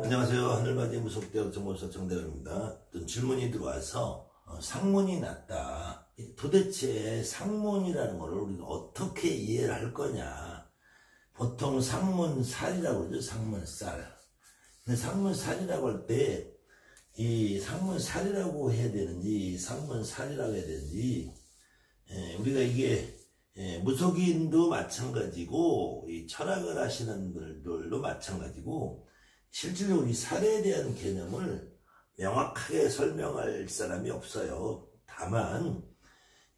안녕하세요. 하늘맞이 무속대학 정보사 정대현입니다. 어떤 질문이 들어와서 상문이 났다. 도대체 상문이라는 것을 우리가 어떻게 이해를 할 거냐. 보통 상문살이라고 그러죠. 상문살. 근데 상문살이라고 할 때 이 상문살이라고 해야 되는지 상문살이라고 해야 되는지 우리가 이게 무속인도 마찬가지고 이 철학을 하시는 분들도 마찬가지고 실질적으로 이 살에 대한 개념을 명확하게 설명할 사람이 없어요. 다만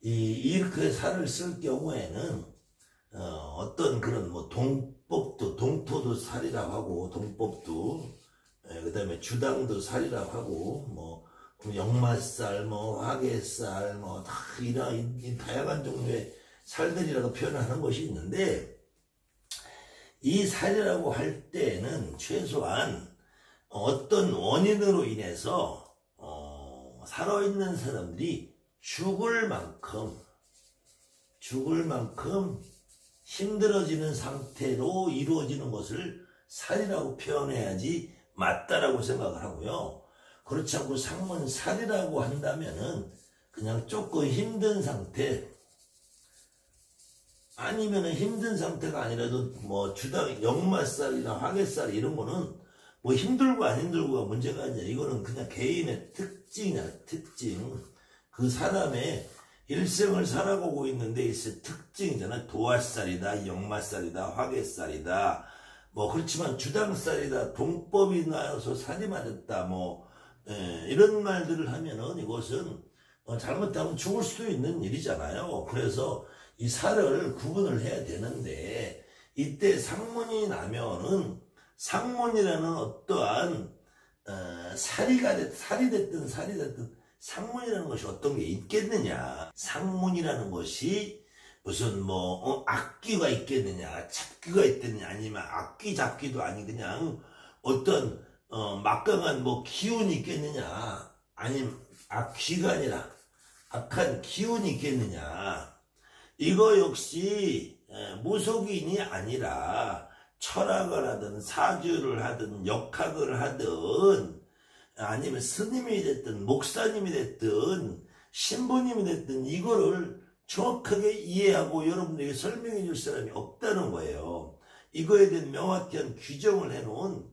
그 살을 쓸 경우에는 어떤 그런 뭐 동토도 살이라고 하고 동법도 그 다음에 주당도 살이라고 하고 뭐 역마살 뭐 화개살 뭐 다 이런 다양한 종류의 살들이라고 표현을 하는 것이 있는데, 이 살이라고 할 때는 최소한 어떤 원인으로 인해서 살아있는 사람들이 죽을 만큼 힘들어지는 상태로 이루어지는 것을 살이라고 표현해야지 맞다라고 생각을 하고요. 그렇지 않고 상문살이라고 한다면은 그냥 조금 힘든 상태, 아니면은 힘든 상태가 아니라도 뭐 역마살이나 화개살 이런 거는 뭐 힘들고 안 힘들고가 문제가 아니야. 이거는 그냥 개인의 특징이야. 특징. 그 사람의 일생을 살아가고 있는 데 있을 특징이잖아. 도화살이다, 역마살이다, 화개살이다. 뭐 그렇지만 주당살이다, 동법이 나서 살이 맞았다, 뭐 이런 말들을 하면은 이것은 잘못하면 죽을 수도 있는 일이잖아요. 그래서 이 살을 구분을 해야 되는데, 이때 상문이 나면은 상문이라는 어떠한 살이 됐든 상문이라는 것이 어떤 게 있겠느냐. 상문이라는 것이 무슨 뭐 악귀가 있겠느냐, 잡귀가 있겠느냐, 아니면 악귀 잡귀도 아니 그냥 어떤 막강한 뭐 기운이 있겠느냐, 아니면 악귀가 아니라 악한 기운이 있겠느냐. 이거 역시 무속인이 아니라 철학을 하든 사주를 하든 역학을 하든 아니면 스님이 됐든 목사님이 됐든 신부님이 됐든 이거를 정확하게 이해하고 여러분들에게 설명해 줄 사람이 없다는 거예요. 이거에 대한 명확한 규정을 해놓은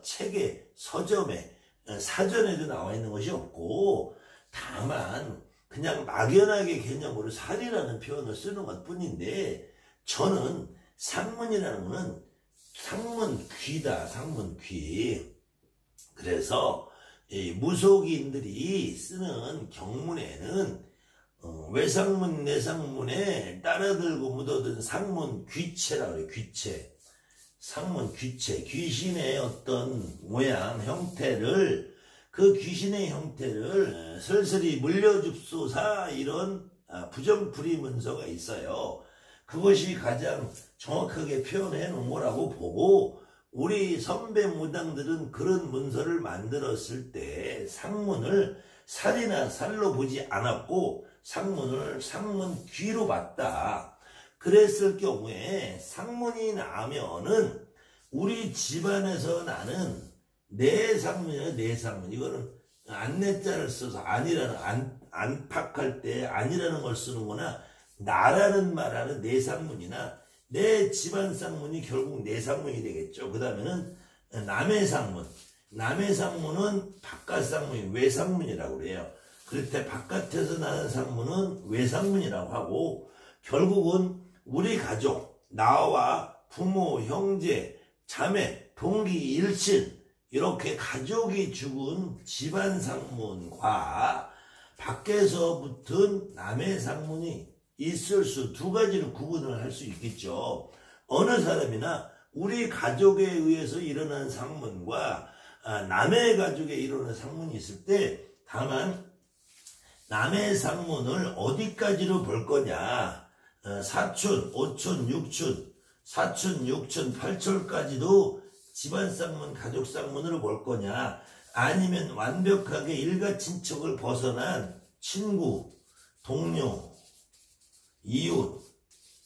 책에, 서점에, 사전에도 나와 있는 것이 없고, 다만 그냥 막연하게 개념으로 살이라는 표현을 쓰는 것 뿐인데, 저는 상문이라는 것은 상문귀다. 상문귀. 그래서 이 무속인들이 쓰는 경문에는 외상문, 내상문에 따라들고 묻어든 상문귀체라고 그래요. 귀체. 상문귀체. 귀신의 어떤 모양, 형태를, 그 귀신의 형태를 슬슬이 물려줍소사, 이런 부정부리 문서가 있어요. 그것이 가장 정확하게 표현해 놓은 거라고 보고, 우리 선배 무당들은 그런 문서를 만들었을 때 상문을 살이나 살로 보지 않았고 상문을 상문귀로 봤다. 그랬을 경우에 상문이 나면은 우리 집안에서 나는 내상문이야. 내상문. 이거는 안내자를 써서 안팎할 때 아니라는 걸 쓰는 거나, 나라는 말하는 내상문이나 내 집안 상문이 결국 내상문이 되겠죠. 그 다음에는 남의 상문. 남의 상문은 바깥 상문이 외상문이라고 그래요. 그럴 때 바깥에서 나는 상문은 외상문이라고 하고, 결국은 우리 가족, 나와 부모, 형제, 자매, 동기, 일친, 이렇게 가족이 죽은 집안 상문과 밖에서 붙은 남의 상문이 있을 수, 두 가지로 구분을 할 수 있겠죠. 어느 사람이나 우리 가족에 의해서 일어난 상문과 남의 가족에 일어난 상문이 있을 때, 다만 남의 상문을 어디까지로 볼 거냐, 사촌, 오촌, 육촌, 사촌, 육촌, 팔촌까지도 집안 상문, 가족 상문으로 볼 거냐, 아니면 완벽하게 일가 친척을 벗어난 친구, 동료, 이웃,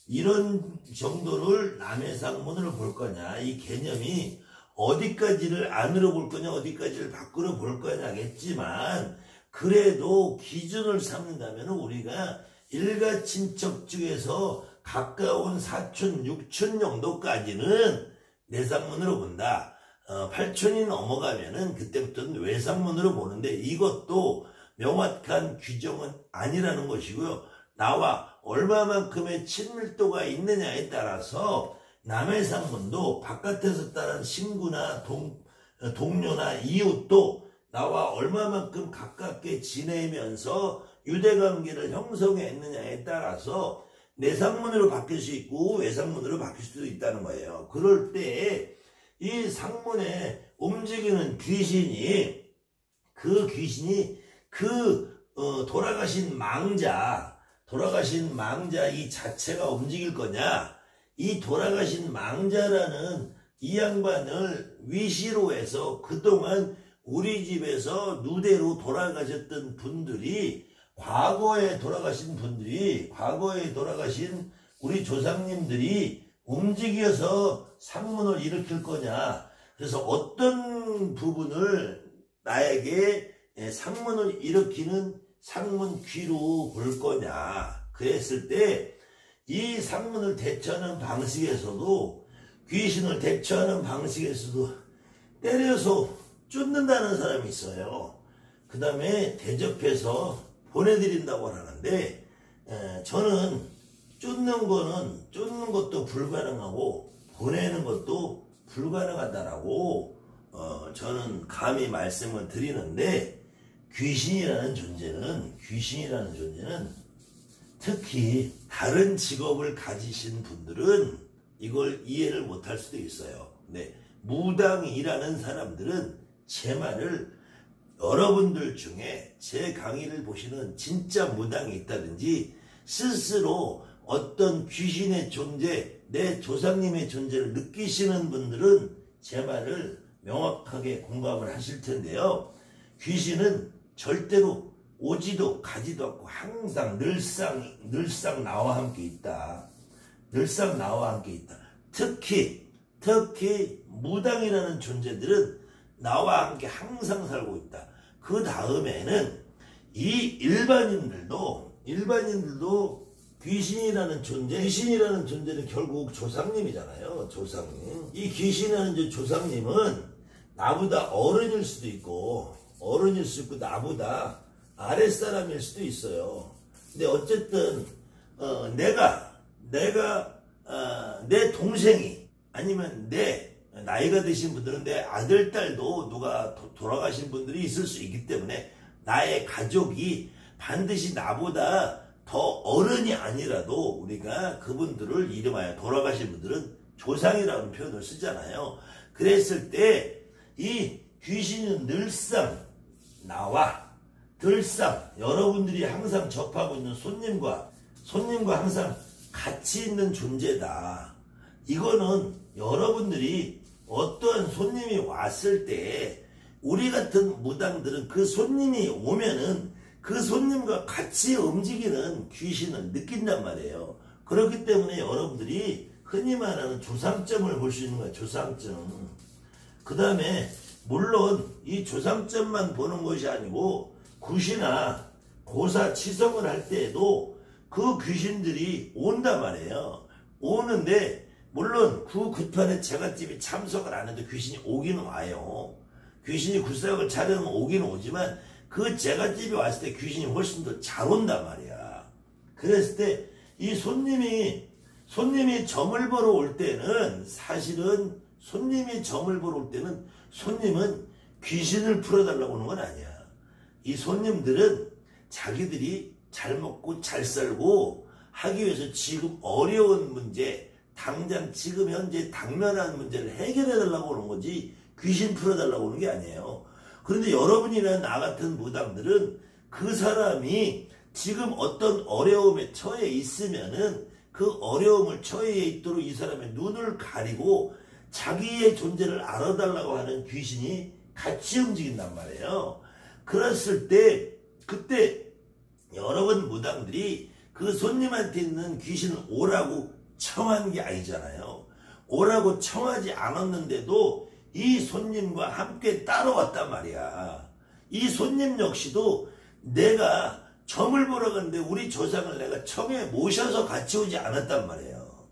이런 정도를 남의 상문으로 볼 거냐. 이 개념이 어디까지를 안으로 볼 거냐 어디까지를 밖으로 볼 거냐겠지만 그래도 기준을 삼는다면 우리가 일가친척 중에서 가까운 사촌, 육촌 정도까지는 내상문으로 본다. 8촌이 넘어가면은 그때부터는 외상문으로 보는데 이것도 명확한 규정은 아니라는 것이고요. 나와 얼마만큼의 친밀도가 있느냐에 따라서 남의 상문도 바깥에서 따른 친구나 동료나 이웃도 나와 얼마만큼 가깝게 지내면서 유대관계를 형성했느냐에 따라서 내상문으로 바뀔 수 있고 외상문으로 바뀔 수도 있다는 거예요. 그럴 때 이 상문에 움직이는 귀신이 돌아가신 망자 이 자체가 움직일 거냐, 이 돌아가신 망자라는 이 양반을 위시로 해서 그동안 우리 집에서 누대로 돌아가셨던 분들이 과거에 돌아가신 우리 조상님들이 움직여서 상문을 일으킬 거냐, 그래서 어떤 부분을 나에게 상문을 일으키는 상문 귀로 볼 거냐, 그랬을 때 이 상문을 대처하는 방식에서도 귀신을 대처하는 방식에서도 때려서 쫓는다는 사람이 있어요. 그 다음에 대접해서 보내드린다고 하는데 저는 쫓는 것도 불가능하고 보내는 것도 불가능하다라고 저는 감히 말씀을 드리는데 귀신이라는 존재는 특히 다른 직업을 가지신 분들은 이걸 이해를 못할 수도 있어요. 근데 무당이라는 사람들은 제 말을 여러분들 중에 제 강의를 보시는 진짜 무당이 있다든지 스스로 어떤 귀신의 존재, 내 조상님의 존재를 느끼시는 분들은 제 말을 명확하게 공감을 하실 텐데요. 귀신은 절대로 오지도 가지도 않고 항상 늘상 나와 함께 있다. 특히 무당이라는 존재들은 나와 함께 항상 살고 있다. 그 다음에는 이 일반인들도 귀신이라는 존재는 결국 조상님이잖아요. 조상님. 이 귀신이라는 조상님은 나보다 어른일 수도 있고 나보다 아랫사람일 수도 있어요. 근데 어쨌든 내 동생이 아니면 내 나이가 드신 분들은 내 아들, 딸도 누가 돌아가신 분들이 있을 수 있기 때문에 나의 가족이 반드시 나보다 더 어른이 아니라도 우리가 그분들을 이름하여 돌아가신 분들은 조상이라는 표현을 쓰잖아요. 그랬을 때 이 귀신은 늘상 여러분들이 항상 접하고 있는 손님과 항상 같이 있는 존재다. 이거는 여러분들이 어떠한 손님이 왔을 때 우리 같은 무당들은 그 손님이 오면은 그 손님과 같이 움직이는 귀신을 느낀단 말이에요. 그렇기 때문에 여러분들이 흔히 말하는 조상점을 볼 수 있는 거예요. 조상점. 그 다음에 물론 이 조상점만 보는 것이 아니고 굿이나 고사 치성을 할 때에도 그 귀신들이 온단 말이에요. 오는데 물론 그 굿판에 제갓집이 참석을 안 해도 귀신이 오기는 와요. 귀신이 굿사역을 차려면 오기는 오지만 그 제갓집이 왔을 때 귀신이 훨씬 더 잘 온단 말이야. 그랬을 때 이 손님이 점을 보러 올 때는 사실은 손님은 귀신을 풀어달라고 하는 건 아니야. 이 손님들은 자기들이 잘 먹고 잘 살고 하기 위해서 지금 어려운 문제, 당장 지금 현재 당면한 문제를 해결해달라고 하는 거지 귀신 풀어달라고 하는 게 아니에요. 그런데 여러분이나 나 같은 무당들은 그 사람이 지금 어떤 어려움에 처해 있으면은 그 어려움을 처해 있도록 이 사람의 눈을 가리고 자기의 존재를 알아달라고 하는 귀신이 같이 움직인단 말이에요. 그랬을 때 그때 여러분 무당들이 그 손님한테 있는 귀신을 오라고 청한 게 아니잖아요. 오라고 청하지 않았는데도 이 손님과 함께 따라왔단 말이야. 이 손님 역시도 내가 점을 보러 갔는데 우리 조상을 내가 청에 모셔서 같이 오지 않았단 말이에요.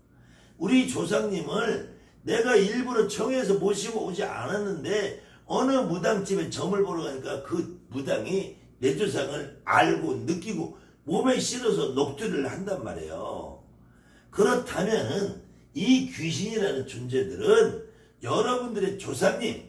우리 조상님을 내가 일부러 청에서 모시고 오지 않았는데 어느 무당집에 점을 보러 가니까 그 무당이 내 조상을 알고 느끼고 몸에 실어서 녹두를 한단 말이에요. 그렇다면 이 귀신이라는 존재들은 여러분들의 조상님,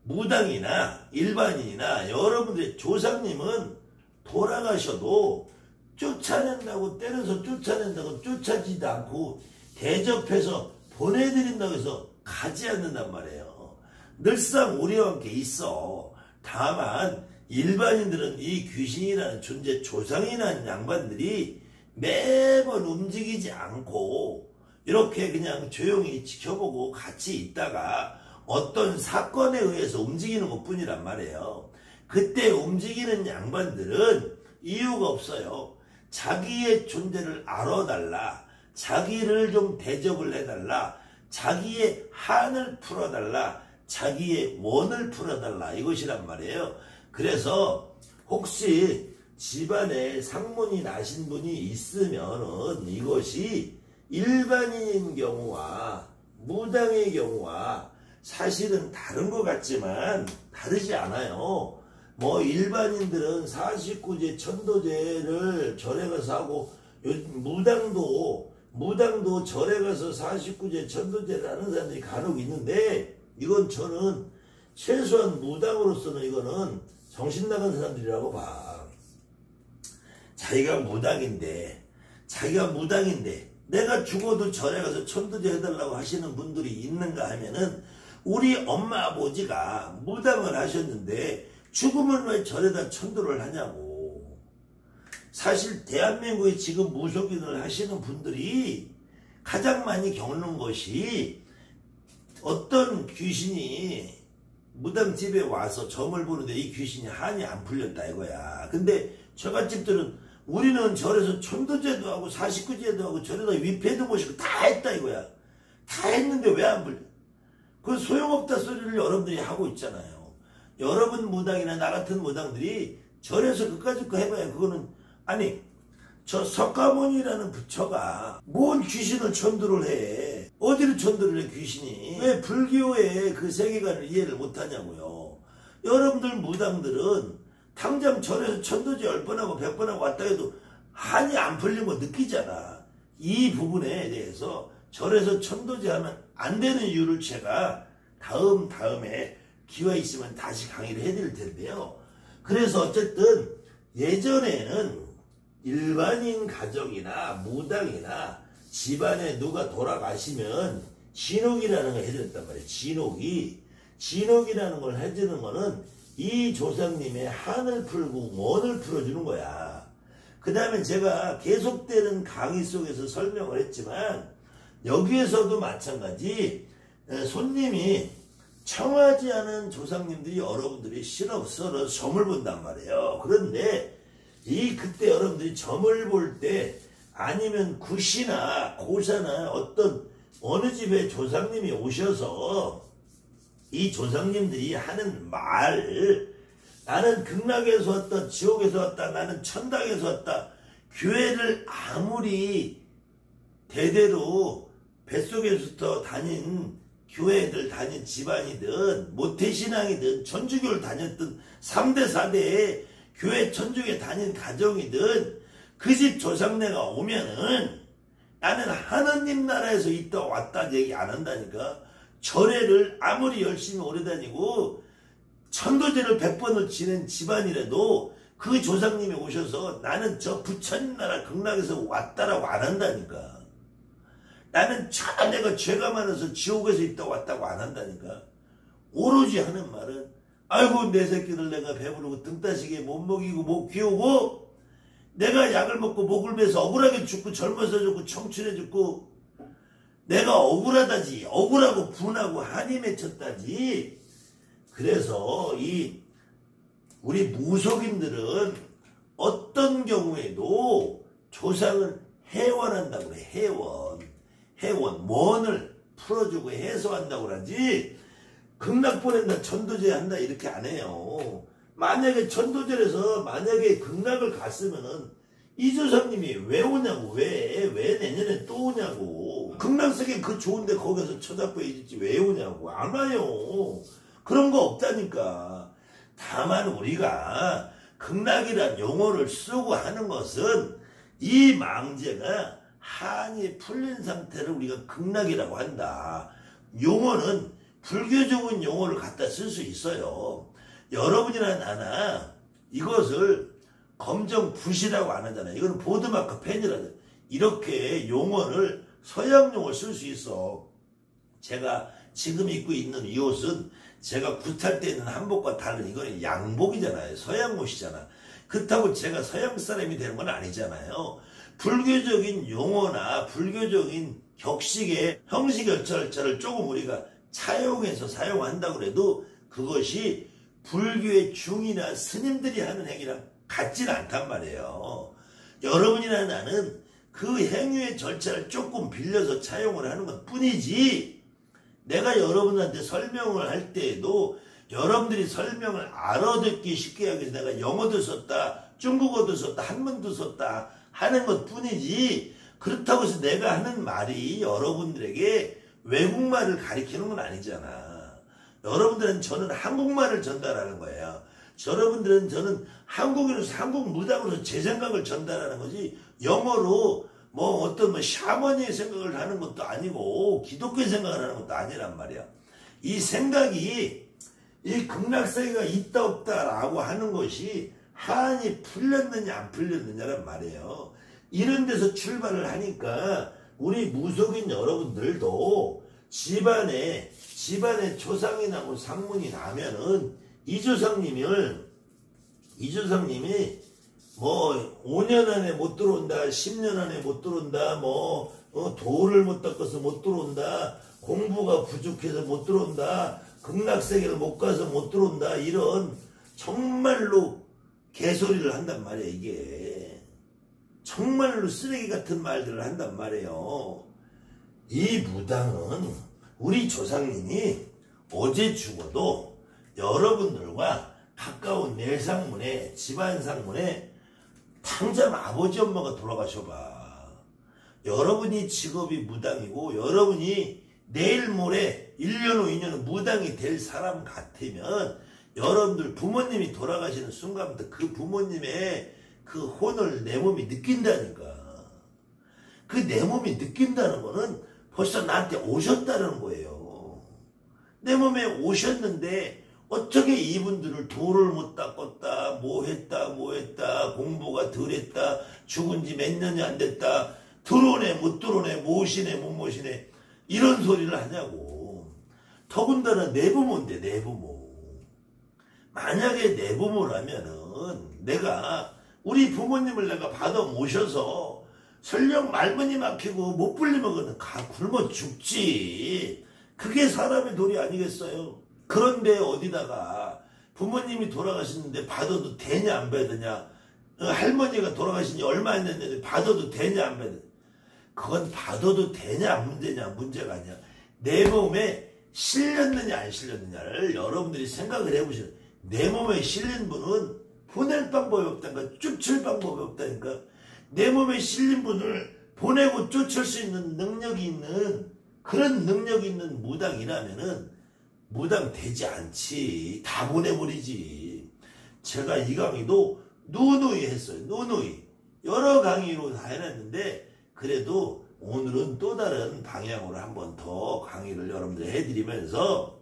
무당이나 일반인이나 여러분들의 조상님은 돌아가셔도 쫓아낸다고 때려서 쫓아낸다고 쫓아지도 않고 대접해서 보내드린다고 해서 가지 않는단 말이에요. 늘상 우리와 함께 있어. 다만 일반인들은 이 귀신이라는 존재, 조상이라는 양반들이 매번 움직이지 않고 이렇게 그냥 조용히 지켜보고 같이 있다가 어떤 사건에 의해서 움직이는 것 뿐이란 말이에요. 그때 움직이는 양반들은 이유가 없어요. 자기의 존재를 알아달라. 자기를 좀 대접을 해달라. 자기의 한을 풀어달라. 자기의 원을 풀어달라. 이것이란 말이에요. 그래서 혹시 집안에 상문이 나신 분이 있으면은 이것이 일반인인 경우와 무당의 경우와 사실은 다른 것 같지만 다르지 않아요. 뭐 일반인들은 49제 천도제를 절에 가서 하고 무당도 절에 가서 49제 천도제를 하는 사람들이 간혹 있는데 이건 저는 최소한 무당으로서는 이거는 정신 나간 사람들이라고 봐. 자기가 무당인데 내가 죽어도 절에 가서 천도제 해달라고 하시는 분들이 있는가 하면은 우리 엄마 아버지가 무당을 하셨는데 죽으면 왜 절에다 천도를 하냐고. 사실 대한민국에 지금 무속인을 하시는 분들이 가장 많이 겪는 것이 어떤 귀신이 무당집에 와서 점을 보는데 이 귀신이 한이 안 풀렸다 이거야. 근데 저갓집들은 우리는 절에서 천도제도 하고 49제도 하고 절에다 위패도 모시고 다 했다 이거야. 다 했는데 왜 안 풀려? 그 소용없다 소리를 여러분들이 하고 있잖아요. 여러분 무당이나 나 같은 무당들이 절에서 그까짓 거 해봐야 그거는 아니 저 석가모니라는 부처가 뭔 귀신을 천도를 해. 어디를 천도를 해 귀신이. 왜 불교의 그 세계관을 이해를 못하냐고요. 여러분들 무당들은 당장 절에서 천도제 10번하고 100번하고 왔다 해도 한이 안 풀린 거 느끼잖아. 이 부분에 대해서 절에서 천도제 하면 안 되는 이유를 제가 다음에 기회 있으면 다시 강의를 해드릴 텐데요. 그래서 어쨌든 예전에는 일반인 가정이나 무당이나 집안에 누가 돌아가시면 진옥이라는 걸 해드렸단 말이에요. 진옥이라는 걸 해주는 거는 이 조상님의 한을 풀고 원을 풀어주는 거야. 그 다음에 제가 계속되는 강의 속에서 설명을 했지만 여기에서도 마찬가지 손님이 청하지 않은 조상님들이 여러분들이 실어서 점을 본단 말이에요. 그런데 그때 여러분들이 점을 볼 때 아니면 굿이나 고사나 어느 집에 조상님이 오셔서 이 조상님들이 하는 말, 나는 극락에서 왔다, 지옥에서 왔다, 나는 천당에서 왔다, 교회를 아무리 대대로 뱃속에서부터 다닌 교회들 다닌 집안이든 모태신앙이든 천주교를 다녔든 3대 4대의 교회 천주교에 다닌 가정이든 그 집 조상네가 오면은 나는 하느님 나라에서 있다 왔다 얘기 안 한다니까. 절에를 아무리 열심히 오래 다니고 천도제를 100번을 지낸 집안이라도 그 조상님이 오셔서 나는 저 부처님 나라 극락에서 왔다라고 안 한다니까. 나는 참 내가 죄가 많아서 지옥에서 있다 왔다고 안 한다니까. 오로지 하는 말은 아이고 내 새끼들 내가 배부르고 등 따시게 못 먹이고 못 키우고 내가 약을 먹고 목을 매서 억울하게 죽고 젊어서 죽고 청춘해 죽고 내가 억울하다지. 억울하고 분하고 한이 맺혔다지. 그래서 우리 무속인들은 어떤 경우에도 조상을 해원한다고 그래. 해원. 원을 풀어주고 해소한다고 그러지. 극락 보낸다, 천도제 한다 이렇게 안 해요. 만약에 천도제에서 만약에 극락을 갔으면은 이 조상님이 왜 오냐고, 왜 내년에 또 오냐고. 극락세계 그 좋은데 거기서 쳐잡고 있지 왜 오냐고. 안 와요. 그런 거 없다니까. 다만 우리가 극락이란 용어를 쓰고 하는 것은 이 망제가 한이 풀린 상태를 우리가 극락이라고 한다. 용어는 불교적인 용어를 갖다 쓸 수 있어요. 여러분이나 나나 이것을 검정붓이라고 안 하잖아요. 이거는 보드마크 펜이라잖아요. 이렇게 용어를 서양 용어를 쓸 수 있어. 제가 지금 입고 있는 이 옷은 제가 굿할 때 있는 한복과 다른 이거는 양복이잖아요. 서양 옷이잖아. 그렇다고 제가 서양 사람이 되는 건 아니잖아요. 불교적인 용어나 불교적인 격식의 형식절차를 조금 우리가 차용해서 사용한다고 해도 그것이 불교의 중이나 스님들이 하는 행위랑 같지는 않단 말이에요. 여러분이나 나는 그 행위의 절차를 조금 빌려서 차용을 하는 것 뿐이지, 내가 여러분한테 설명을 할 때에도 여러분들이 설명을 알아듣기 쉽게 하기 위해서 내가 영어도 썼다, 중국어도 썼다, 한문도 썼다 하는 것 뿐이지, 그렇다고 해서 내가 하는 말이 여러분들에게 외국말을 가리키는 건 아니잖아. 여러분들은 저는 한국말을 전달하는 거예요. 여러분들은 저는 한국인으로서 한국 무당으로서 제 생각을 전달하는 거지, 영어로 어떤 샤머니의 생각을 하는 것도 아니고 기독교의 생각을 하는 것도 아니란 말이야. 이 생각이 이 극락세계가 있다 없다라고 하는 것이 한이 풀렸느냐 안 풀렸느냐란 말이에요. 이런 데서 출발을 하니까 우리 무속인 여러분들도 집안에 조상이 나고 상문이 나면은 이 조상님이 5년 안에 못 들어온다, 10년 안에 못 들어온다, 돌을 못 닦아서 못 들어온다, 공부가 부족해서 못 들어온다, 극락세계를 못 가서 못 들어온다, 이런 정말로 개소리를 한단 말이에요. 이게 정말로 쓰레기 같은 말들을 한단 말이에요. 이 무당은 우리 조상님이 어제 죽어도 여러분들과 가까운 내 상문에, 집안 상문에 당장 아버지 엄마가 돌아가셔봐. 여러분이 직업이 무당이고 여러분이 내일 모레 1년 후 2년 후 무당이 될 사람 같으면 여러분들 부모님이 돌아가시는 순간부터 그 부모님의 그 혼을 내 몸이 느낀다니까. 그 내 몸이 느낀다는 거는 벌써 나한테 오셨다는 거예요. 내 몸에 오셨는데 어떻게 이분들을 돌을 못 닦았다, 뭐 했다, 공부가 덜 했다, 죽은 지 몇 년이 안 됐다, 들어오네, 못 들어오네, 모시네, 못 모시네, 이런 소리를 하냐고. 더군다나 내 부모인데, 내 부모. 만약에 내 부모라면은 내가 우리 부모님을 내가 받아 모셔서 설령 말문이 막히고 못 불리면 그는 굶어 죽지. 그게 사람의 도리 아니겠어요? 그런데 어디다가 부모님이 돌아가셨는데 받아도 되냐 안 받느냐, 할머니가 돌아가신 지 얼마 안 됐는데 받아도 되냐 안 받느냐, 그건 받아도 되냐 문제가 아니야. 내 몸에 실렸느냐 안 실렸느냐를 여러분들이 생각을 해보시라. 내 몸에 실린 분은 보낼 방법이 없다니까, 쫓을 방법이 없다니까. 내 몸에 실린 분을 보내고 쫓을 수 있는 능력이 있는, 그런 능력이 있는 무당이라면은 무당 되지 않지. 다 보내버리지. 제가 이 강의도 누누이 했어요. 누누이. 여러 강의로 다 해놨는데, 그래도 오늘은 또 다른 방향으로 한번 더 강의를 여러분들 해드리면서,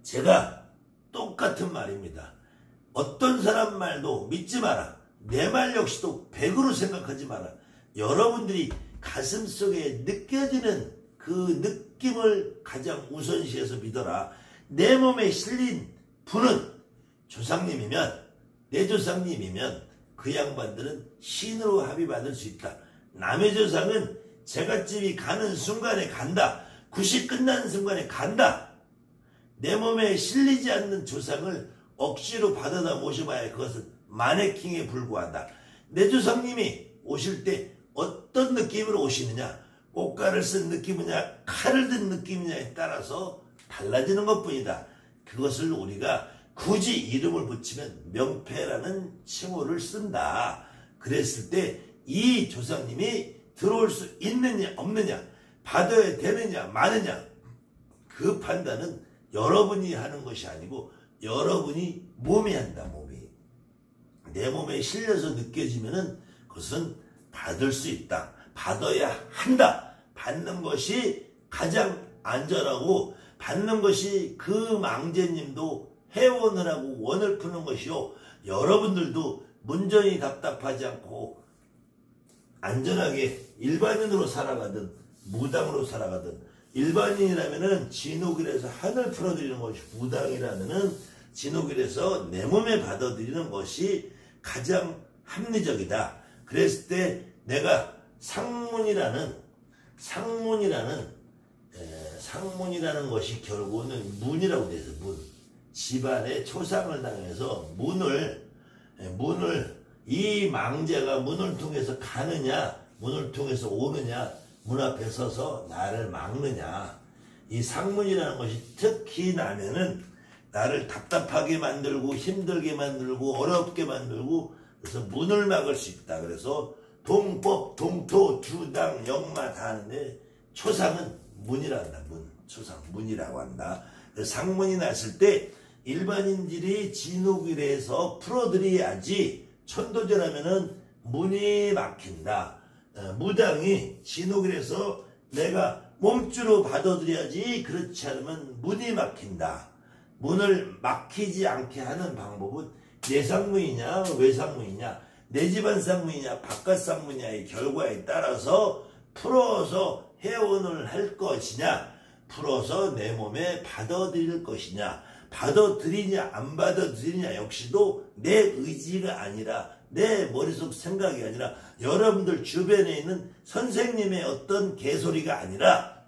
제가 똑같은 말입니다. 어떤 사람 말도 믿지 마라. 내 말 역시도 100으로 생각하지 마라. 여러분들이 가슴속에 느껴지는 그 느낌을 가장 우선시해서 믿어라. 내 몸에 실린 분은 조상님이면, 내 조상님이면 그 양반들은 신으로 합의받을 수 있다. 남의 조상은 제갓집이 가는 순간에 간다. 굿이 끝나는 순간에 간다. 내 몸에 실리지 않는 조상을 억지로 받아다 모셔봐야 그것은 마네킹에 불과한다. 내 조상님이 오실 때 어떤 느낌으로 오시느냐, 꽃가를 쓴 느낌이냐 칼을 든 느낌이냐에 따라서 달라지는 것뿐이다. 그것을 우리가 굳이 이름을 붙이면 명패라는 칭호를 쓴다. 그랬을 때 이 조상님이 들어올 수 있느냐 없느냐, 받아야 되느냐 마느냐, 그 판단은 여러분이 하는 것이 아니고 여러분이 몸이 한다. 몸이 내 몸에 실려서 느껴지면은 그것은 받을 수 있다. 받아야 한다. 받는 것이 가장 안전하고 받는 것이 그 망제님도 해원을 하고 원을 푸는 것이요, 여러분들도 문전이 답답하지 않고 안전하게 일반인으로 살아가든 무당으로 살아가든, 일반인이라면은 진옥일에서 하늘 풀어드리는 것이, 무당이라면은 진옥일에서 내 몸에 받아들이는 것이 가장 합리적이다. 그랬을 때 내가 상문이라는 것이 결국은 문이라고 되어 있어요. 문. 집안에 초상을 당해서 문을 이 망제가 문을 통해서 가느냐, 문을 통해서 오느냐, 문 앞에 서서 나를 막느냐. 이 상문이라는 것이 특히 나면은 나를 답답하게 만들고 힘들게 만들고 어렵게 만들고, 그래서 문을 막을 수 있다. 그래서 동법, 동토, 주당, 역마 다 하는데 초상은 문이라고 한다. 문, 초상, 문이라고 한다. 상문이 났을 때 일반인들이 진옥일에서 풀어드려야지, 천도제라면은 문이 막힌다. 무당이 진옥일에서 내가 몸주로 받아들여야지, 그렇지 않으면 문이 막힌다. 문을 막히지 않게 하는 방법은 내상문이냐 외상문이냐, 내 집안 상문이냐 바깥 상문이냐의 결과에 따라서 풀어서 해원을 할 것이냐, 풀어서 내 몸에 받아들일 것이냐, 받아들이냐 안 받아들이냐 역시도 내 의지가 아니라, 내 머릿속 생각이 아니라, 여러분들 주변에 있는 선생님의 어떤 개소리가 아니라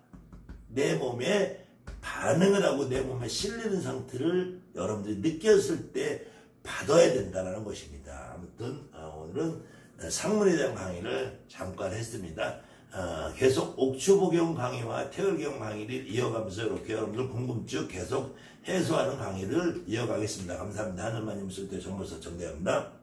내 몸에 반응을 하고 내 몸에 실리는 상태를 여러분들이 느꼈을 때 받아야 된다는 것입니다. 아무튼 오늘은 상문에 대한 강의를 잠깐 했습니다. 계속 옥추보경 강의와 태열경 강의를 이어가면서 이렇게 여러분들 궁금증 계속 해소하는 강의를 이어가겠습니다. 감사합니다. 하늘마님 쓸때 정보서 정대합니다.